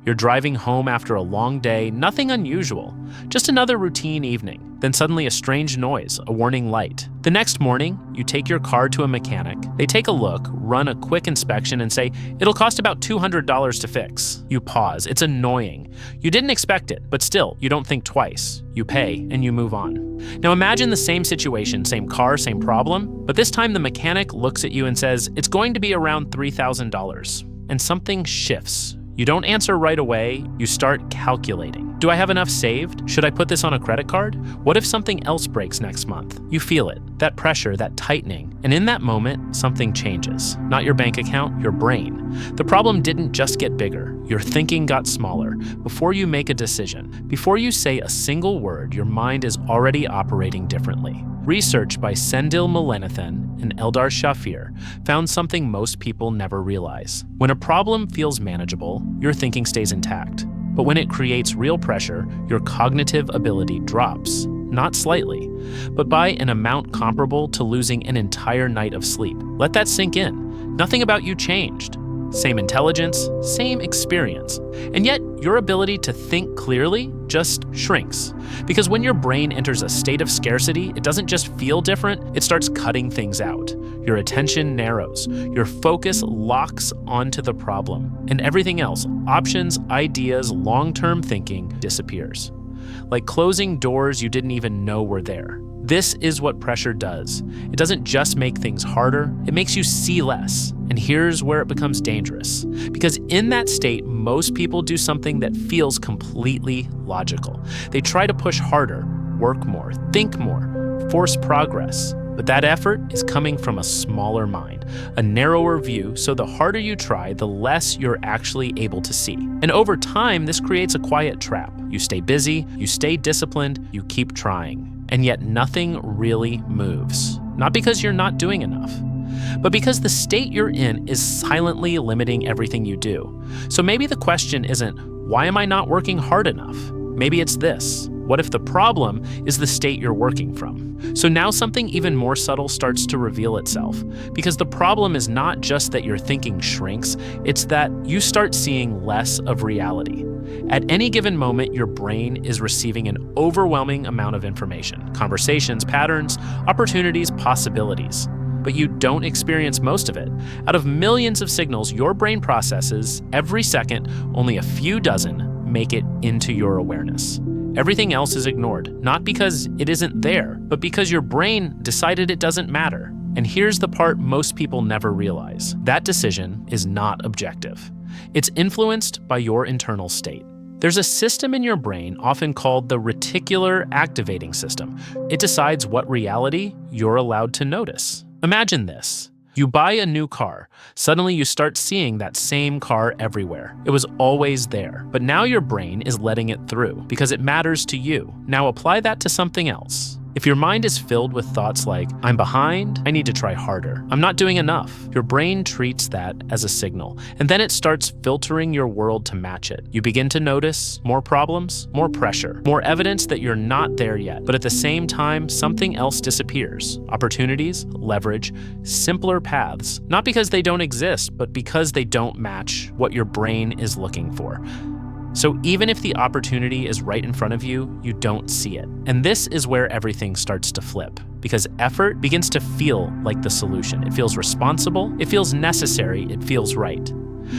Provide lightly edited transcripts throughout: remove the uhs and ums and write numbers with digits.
You're driving home after a long day, nothing unusual, just another routine evening. Then suddenly a strange noise, a warning light. The next morning, you take your car to a mechanic. They take a look, run a quick inspection, and say, it'll cost about $200 to fix. You pause. It's annoying. You didn't expect it, but still, you don't think twice. You pay, and you move on. Now imagine the same situation, same car, same problem, but this time the mechanic looks at you and says, it's going to be around $3,000. And something shifts. You don't answer right away, you start calculating. Do I have enough saved? Should I put this on a credit card? What if something else breaks next month? You feel it, that pressure, that tightening. And in that moment, something changes. Not your bank account, your brain. The problem didn't just get bigger. Your thinking got smaller. Before you make a decision, before you say a single word, your mind is already operating differently. Research by Sendil Mullainathan and Eldar Shafir found something most people never realize. When a problem feels manageable, your thinking stays intact. But when it creates real pressure, your cognitive ability drops, not slightly, but by an amount comparable to losing an entire night of sleep. Let that sink in. Nothing about you changed. Same intelligence, same experience. And yet, your ability to think clearly just shrinks. Because when your brain enters a state of scarcity, it doesn't just feel different, it starts cutting things out. Your attention narrows, your focus locks onto the problem, and everything else, options, ideas, long-term thinking, disappears. Like closing doors you didn't even know were there. This is what pressure does. It doesn't just make things harder, it makes you see less. And here's where it becomes dangerous. Because in that state, most people do something that feels completely logical. They try to push harder, work more, think more, force progress. But that effort is coming from a smaller mind, a narrower view, so the harder you try, the less you're actually able to see. And over time, this creates a quiet trap. You stay busy, you stay disciplined, you keep trying. And yet nothing really moves. Not because you're not doing enough, but because the state you're in is silently limiting everything you do. So maybe the question isn't, why am I not working hard enough? Maybe it's this. What if the problem is the state you're working from? So now something even more subtle starts to reveal itself, because the problem is not just that your thinking shrinks, it's that you start seeing less of reality. At any given moment, your brain is receiving an overwhelming amount of information, conversations, patterns, opportunities, possibilities. But you don't experience most of it. Out of millions of signals your brain processes every second, only a few dozen make it into your awareness. Everything else is ignored, not because it isn't there, but because your brain decided it doesn't matter. And here's the part most people never realize. That decision is not objective. It's influenced by your internal state. There's a system in your brain often called the reticular activating system. It decides what reality you're allowed to notice. Imagine this. You buy a new car. Suddenly you start seeing that same car everywhere. It was always there, but now your brain is letting it through because it matters to you. Now apply that to something else. If your mind is filled with thoughts like, I'm behind, I need to try harder, I'm not doing enough, your brain treats that as a signal, and then it starts filtering your world to match it. You begin to notice more problems, more pressure, more evidence that you're not there yet, but at the same time, something else disappears. Opportunities, leverage, simpler paths, not because they don't exist, but because they don't match what your brain is looking for. So even if the opportunity is right in front of you, you don't see it. And this is where everything starts to flip, because effort begins to feel like the solution. It feels responsible, it feels necessary, it feels right.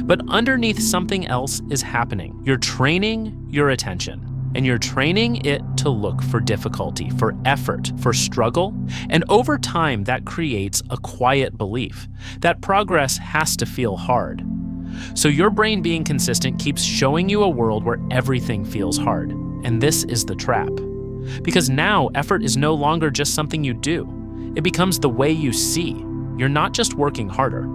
But underneath, something else is happening. You're training your attention, and you're training it to look for difficulty, for effort, for struggle. And over time, that creates a quiet belief that progress has to feel hard. So your brain being consistent keeps showing you a world where everything feels hard. And this is the trap. Because now effort is no longer just something you do. It becomes the way you see. You're not just working harder.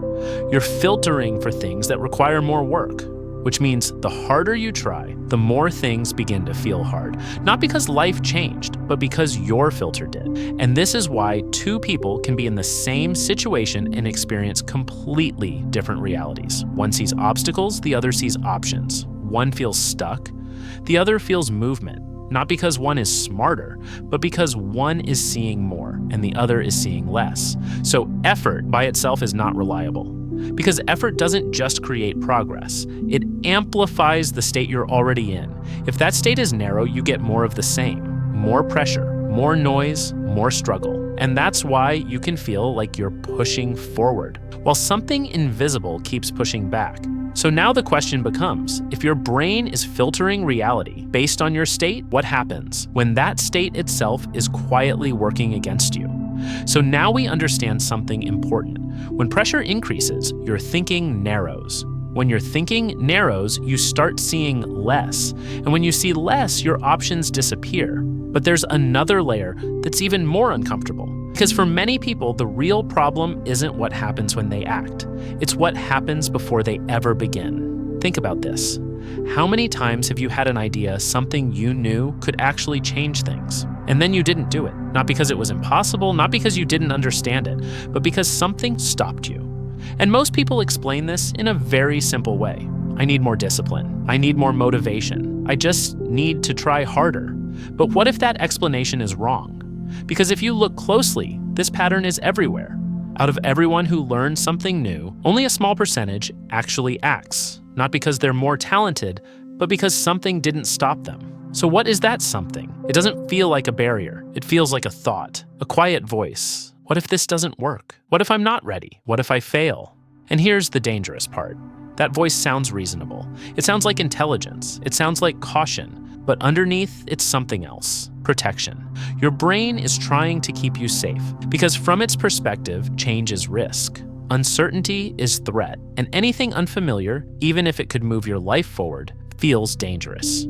You're filtering for things that require more work, which means the harder you try, the more things begin to feel hard. Not because life changed, but because your filter did. And this is why two people can be in the same situation and experience completely different realities. One sees obstacles, the other sees options. One feels stuck, the other feels movement. Not because one is smarter, but because one is seeing more and the other is seeing less. So effort by itself is not reliable. Because effort doesn't just create progress, it amplifies the state you're already in. If that state is narrow, you get more of the same. More pressure, more noise, more struggle. And that's why you can feel like you're pushing forward, while something invisible keeps pushing back. So now the question becomes, if your brain is filtering reality based on your state, what happens when that state itself is quietly working against you? So now we understand something important. When pressure increases, your thinking narrows. When your thinking narrows, you start seeing less. And when you see less, your options disappear. But there's another layer that's even more uncomfortable. Because for many people, the real problem isn't what happens when they act. It's what happens before they ever begin. Think about this. How many times have you had an idea, something you knew could actually change things, and then you didn't do it? Not because it was impossible, not because you didn't understand it, but because something stopped you. And most people explain this in a very simple way. I need more discipline. I need more motivation. I just need to try harder. But what if that explanation is wrong? Because if you look closely, this pattern is everywhere. Out of everyone who learns something new, only a small percentage actually acts, not because they're more talented, but because something didn't stop them. So what is that something? It doesn't feel like a barrier. It feels like a thought, a quiet voice. What if this doesn't work? What if I'm not ready? What if I fail? And here's the dangerous part. That voice sounds reasonable. It sounds like intelligence. It sounds like caution. But underneath, it's something else. Protection. Your brain is trying to keep you safe because from its perspective, change is risk. Uncertainty is threat, and anything unfamiliar, even if it could move your life forward, feels dangerous.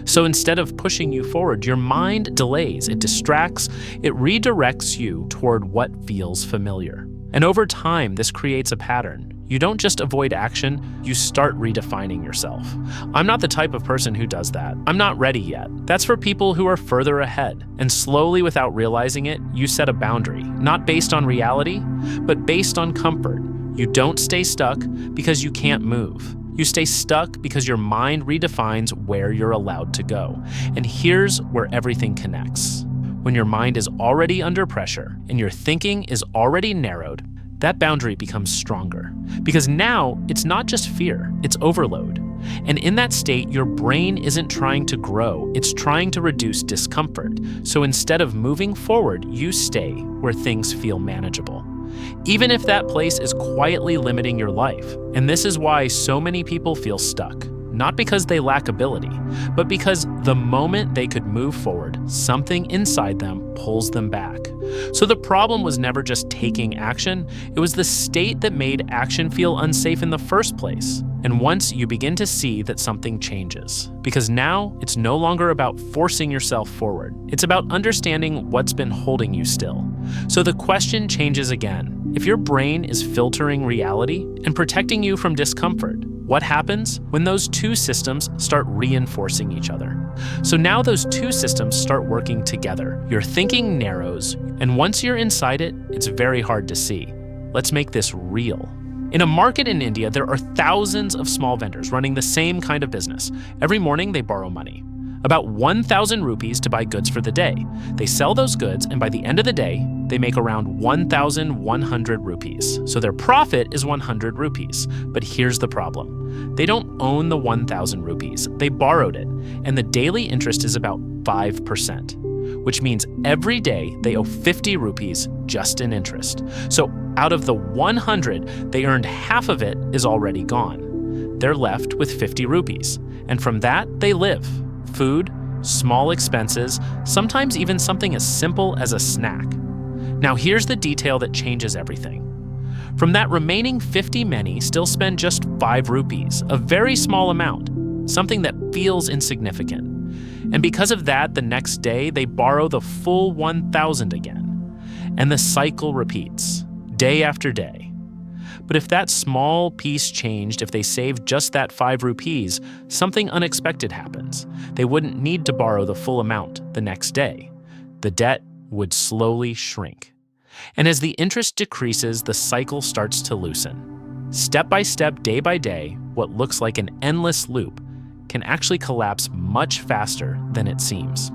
So instead of pushing you forward, your mind delays, it distracts, it redirects you toward what feels familiar. And over time, this creates a pattern. You don't just avoid action, you start redefining yourself. I'm not the type of person who does that. I'm not ready yet. That's for people who are further ahead. And slowly, without realizing it, you set a boundary, not based on reality, but based on comfort. You don't stay stuck because you can't move. You stay stuck because your mind redefines where you're allowed to go. And here's where everything connects. When your mind is already under pressure and your thinking is already narrowed, that boundary becomes stronger. Because now it's not just fear, it's overload. And in that state, your brain isn't trying to grow, it's trying to reduce discomfort. So instead of moving forward, you stay where things feel manageable. Even if that place is quietly limiting your life. And this is why so many people feel stuck. Not because they lack ability, but because the moment they could move forward, something inside them pulls them back. So the problem was never just taking action, it was the state that made action feel unsafe in the first place. And once you begin to see that something changes, because now it's no longer about forcing yourself forward, it's about understanding what's been holding you still. So the question changes again. If your brain is filtering reality and protecting you from discomfort, what happens when those two systems start reinforcing each other? So now those two systems start working together. Your thinking narrows, and once you're inside it, it's very hard to see. Let's make this real. In a market in India, there are thousands of small vendors running the same kind of business. Every morning, they borrow money. About 1,000 rupees to buy goods for the day. They sell those goods, and by the end of the day, they make around 1,100 rupees. So their profit is 100 rupees. But here's the problem. They don't own the 1,000 rupees. They borrowed it, and the daily interest is about 5%, which means every day they owe 50 rupees just in interest. So out of the 100 they earned, half of it is already gone. They're left with 50 rupees, and from that they live. Food, small expenses, sometimes even something as simple as a snack. Now here's the detail that changes everything. From that remaining 50, many still spend just 5 rupees, a very small amount, something that feels insignificant. And because of that, the next day they borrow the full 1,000 again. And the cycle repeats, day after day. But if that small piece changed, if they saved just that 5 rupees, something unexpected happens. They wouldn't need to borrow the full amount the next day. The debt would slowly shrink. And as the interest decreases, the cycle starts to loosen. Step by step, day by day, what looks like an endless loop can actually collapse much faster than it seems.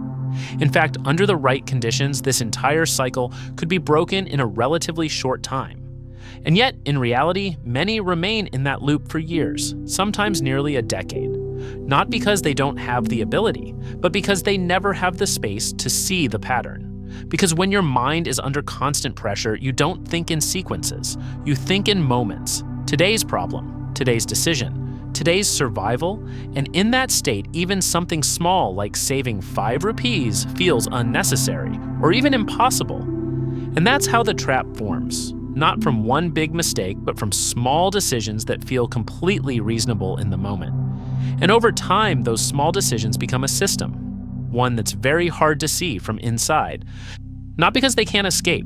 In fact, under the right conditions, this entire cycle could be broken in a relatively short time. And yet, in reality, many remain in that loop for years, sometimes nearly a decade. Not because they don't have the ability, but because they never have the space to see the pattern. Because when your mind is under constant pressure, you don't think in sequences. You think in moments. Today's problem, today's decision, today's survival, and in that state, even something small like saving 5 rupees feels unnecessary or even impossible. And that's how the trap forms. Not from one big mistake, but from small decisions that feel completely reasonable in the moment. And over time, those small decisions become a system, one that's very hard to see from inside. Not because they can't escape,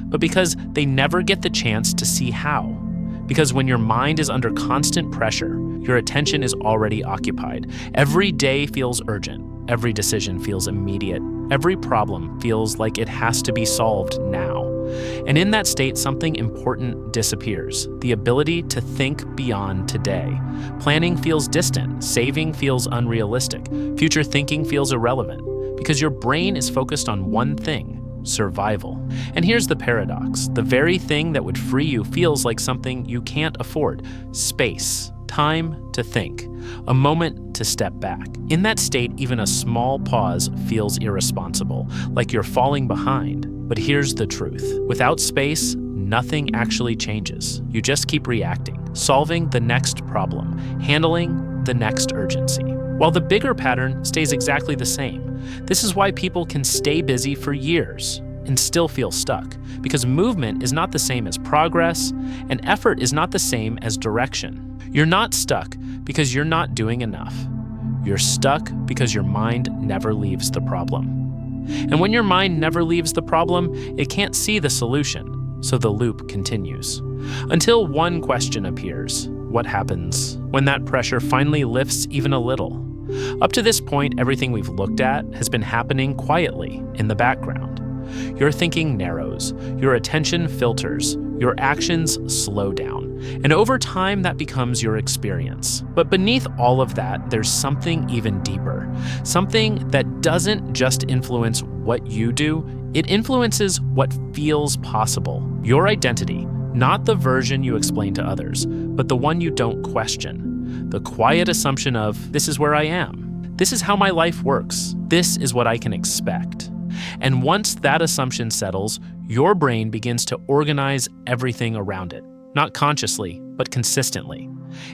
but because they never get the chance to see how. Because when your mind is under constant pressure, your attention is already occupied. Every day feels urgent. Every decision feels immediate. Every problem feels like it has to be solved now. And in that state, something important disappears. The ability to think beyond today. Planning feels distant. Saving feels unrealistic. Future thinking feels irrelevant. Because your brain is focused on one thing: survival. And here's the paradox. The very thing that would free you feels like something you can't afford: space. Time to think, a moment to step back. In that state, even a small pause feels irresponsible, like you're falling behind. But here's the truth. Without space, nothing actually changes. You just keep reacting, solving the next problem, handling the next urgency, while the bigger pattern stays exactly the same. This is why people can stay busy for years and still feel stuck, because movement is not the same as progress, and effort is not the same as direction. You're not stuck because you're not doing enough. You're stuck because your mind never leaves the problem. And when your mind never leaves the problem, it can't see the solution, so the loop continues. Until one question appears: what happens when that pressure finally lifts even a little? Up to this point, everything we've looked at has been happening quietly in the background. Your thinking narrows, your attention filters, your actions slow down, and over time that becomes your experience. But beneath all of that, there's something even deeper, something that doesn't just influence what you do, it influences what feels possible. Your identity, not the version you explain to others, but the one you don't question. The quiet assumption of, this is where I am. This is how my life works. This is what I can expect. And once that assumption settles, your brain begins to organize everything around it, not consciously, but consistently.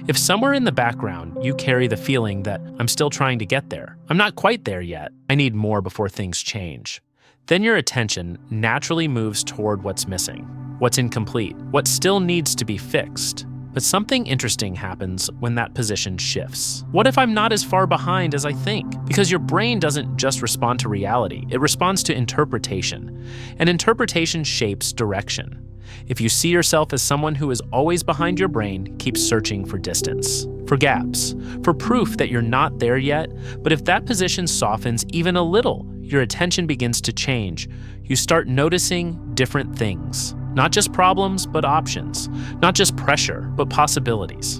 If somewhere in the background you carry the feeling that I'm still trying to get there, I'm not quite there yet, I need more before things change, then your attention naturally moves toward what's missing, what's incomplete, what still needs to be fixed. But something interesting happens when that position shifts. What if I'm not as far behind as I think? Because your brain doesn't just respond to reality, it responds to interpretation. And interpretation shapes direction. If you see yourself as someone who is always behind, your brain keeps searching for distance, for gaps, for proof that you're not there yet. But if that position softens even a little, your attention begins to change. You start noticing different things. Not just problems, but options. Not just pressure, but possibilities.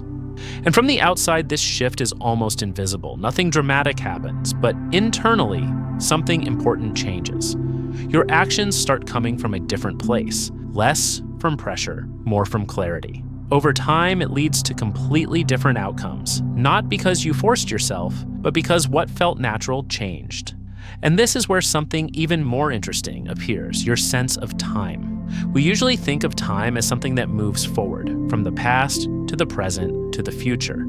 And from the outside, this shift is almost invisible. Nothing dramatic happens, but internally, something important changes. Your actions start coming from a different place. Less from pressure, more from clarity. Over time, it leads to completely different outcomes. Not because you forced yourself, but because what felt natural changed. And this is where something even more interesting appears, your sense of time. We usually think of time as something that moves forward, from the past to the present to the future.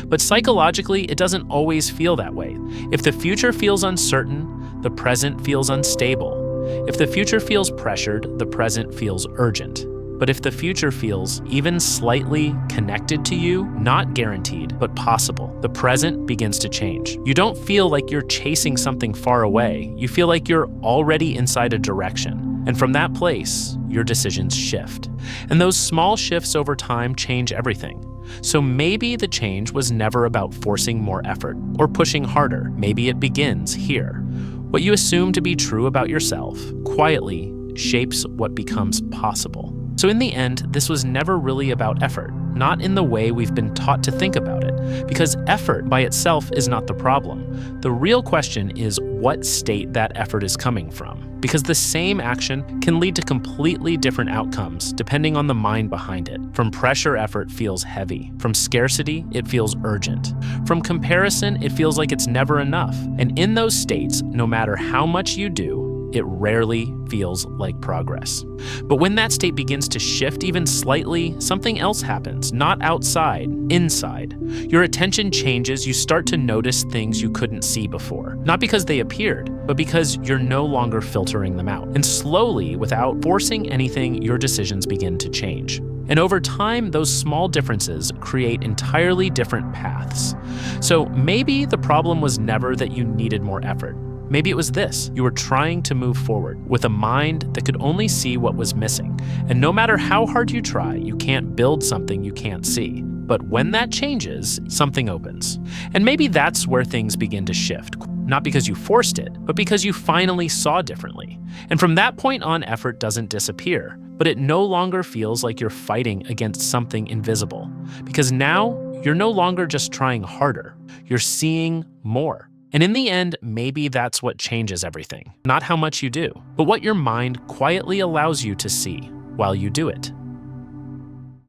But psychologically, it doesn't always feel that way. If the future feels uncertain, the present feels unstable. If the future feels pressured, the present feels urgent. But if the future feels even slightly connected to you, not guaranteed, but possible, the present begins to change. You don't feel like you're chasing something far away. You feel like you're already inside a direction. And from that place, your decisions shift. And those small shifts over time change everything. So maybe the change was never about forcing more effort or pushing harder. Maybe it begins here. What you assume to be true about yourself quietly shapes what becomes possible. So in the end, this was never really about effort, not in the way we've been taught to think about it, because effort by itself is not the problem. The real question is what state that effort is coming from. because the same action can lead to completely different outcomes depending on the mind behind it. From pressure, effort feels heavy. From scarcity, it feels urgent. From comparison, it feels like it's never enough. And in those states, no matter how much you do, it rarely feels like progress. But when that state begins to shift even slightly, something else happens, not outside, inside. Your attention changes, you start to notice things you couldn't see before. Not because they appeared, but because you're no longer filtering them out. And slowly, without forcing anything, your decisions begin to change. And over time, those small differences create entirely different paths. So maybe the problem was never that you needed more effort. Maybe it was this: you were trying to move forward with a mind that could only see what was missing. And no matter how hard you try, you can't build something you can't see. But when that changes, something opens. And maybe that's where things begin to shift. Not because you forced it, but because you finally saw differently. And from that point on, effort doesn't disappear, but it no longer feels like you're fighting against something invisible. Because now, you're no longer just trying harder, you're seeing more. And in the end, maybe that's what changes everything. Not how much you do, but what your mind quietly allows you to see while you do it.